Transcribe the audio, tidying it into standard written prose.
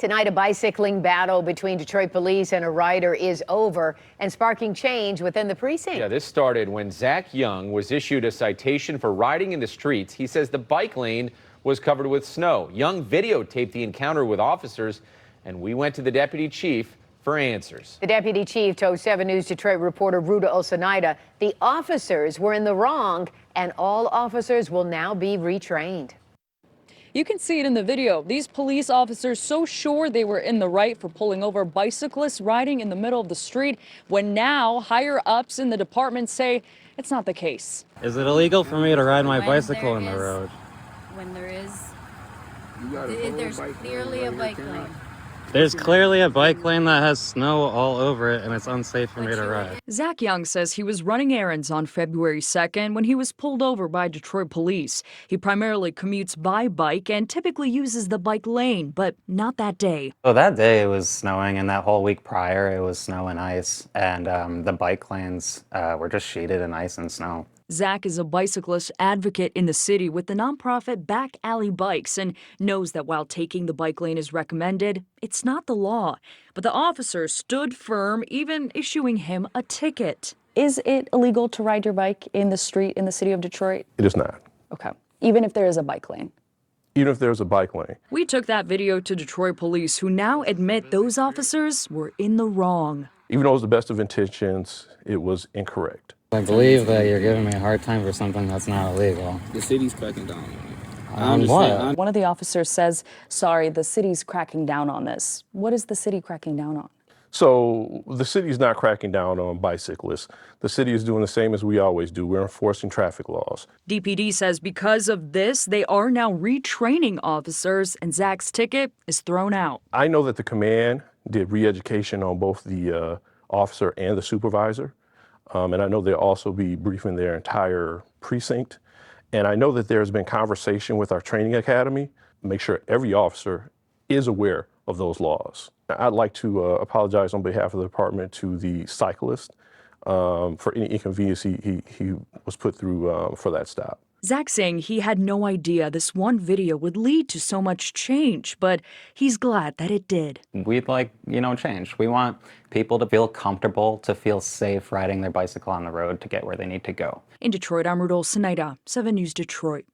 Tonight, a bicycling battle between Detroit police and a rider is over and sparking change within the precinct. Yeah, this started when Zach Young was issued a citation for riding in the streets. He says the bike lane was covered with snow. Young videotaped the encounter with officers, and we went to the deputy chief for answers. The deputy chief told 7 News Detroit reporter Ruta Osanida the officers were in the wrong and all officers will now be retrained. You can see it in the video. These police officers so sure they were in the right for pulling over bicyclists riding in the middle of the street, when now higher ups in the department say it's not the case. Is it illegal for me to ride my bicycle in the road? When there's clearly a bike lane. There's clearly a bike lane that has snow all over it, and it's unsafe for me to ride. Zach Young says he was running errands on February 2nd when he was pulled over by Detroit police. He primarily commutes by bike and typically uses the bike lane, but not that day. So that day it was snowing, and that whole week prior it was snow and ice, and the bike lanes were just sheeted in ice and snow. Zach is a bicyclist advocate in the city with the nonprofit Back Alley Bikes and knows that while taking the bike lane is recommended, it's not the law. But the officer stood firm, even issuing him a ticket. Is it illegal to ride your bike in the street in the city of Detroit? It is not. Okay. Even if there is a bike lane? Even if there's a bike lane. We took that video to Detroit police, who now admit those officers were in the wrong. Even though it was the best of intentions, it was incorrect. I believe that you're giving me a hard time for something that's not illegal. The city's cracking down on it. On what? One of the officers says, sorry, the city's cracking down on this. What is the city cracking down on? So the city's not cracking down on bicyclists. The city is doing the same as we always do. We're enforcing traffic laws. DPD says because of this, they are now retraining officers, and Zach's ticket is thrown out. I know that the command did re-education on both the officer and the supervisor. And I know they'll also be briefing their entire precinct. And I know that there's been conversation with our training academy to make sure every officer is aware of those laws. I'd like to apologize on behalf of the department to the cyclist for any inconvenience he was put through for that stop. Zach saying he had no idea this one video would lead to so much change, but he's glad that it did. We'd like, change. We want people to feel comfortable, to feel safe riding their bicycle on the road to get where they need to go. In Detroit, I'm Ruta Osanida, 7 News Detroit.